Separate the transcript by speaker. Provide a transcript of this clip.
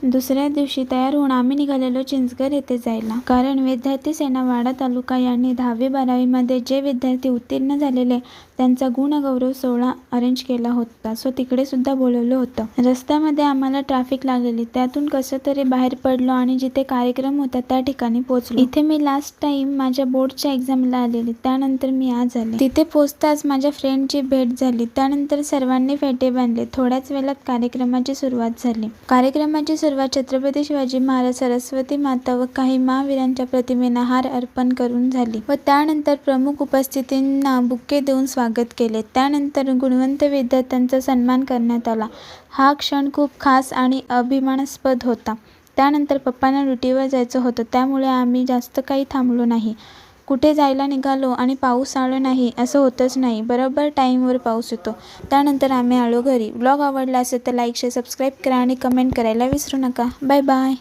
Speaker 1: दुसऱ्या दिवशी तयार होऊन आम्ही निघालेलो चिंचघर येथे जायला, कारण विद्यार्थी सेना वाडा तालुका यांनी 10वी-12वी मध्ये जे विद्यार्थी उत्तीर्ण झालेले त्यांचा गुणगौरव सोहळा अरेंज केला होता. सो तिकडे सुद्धा बोलवलं होतं. रस्त्यामध्ये आम्हाला ट्रॅफिक लागलेली, त्यातून कसं तरी बाहेर पडलो आणि जिथे कार्यक्रम होता त्या ठिकाणी पोहोचलो. इथे मी लास्ट टाइम माझ्या बोर्डच्या एक्झामला आलेली, त्यानंतर मी आज आले. तिथे पोहोचताच माझ्या फ्रेंडची भेट झाली. त्यानंतर सर्वांनी फेटे बांधले. थोड्याच वेळात कार्यक्रमाची सुरुवात झाली. कार्यक्रमाची सुरुवात छत्रपती शिवाजी महाराज, सरस्वती माता व काही महावीरांच्या प्रतिमेना हार अर्पण करून झाली व त्यानंतर प्रमुख उपस्थितींना बुके देऊन स्वागत केले. त्यानंतर गुणवंत विद्यार्थ्यांचा सन्मान करण्यात आला. हा क्षण खूप खास आणि अभिमानास्पद होता. त्यानंतर पप्पांना ड्युटीवर जायचं होतं, त्यामुळे आम्ही जास्त काही थांबलो नाही. कुठे जायला निघालो आणि पाऊस आलो नाही असं होतच नाही. बरोबर टाईमवर पाऊस येतो. त्यानंतर आम्ही आलो घरी. व्लॉग आवडला असेल तर लाईक, शेअर, सबस्क्राईब करा आणि कमेंट करायला विसरू नका. Bye bye.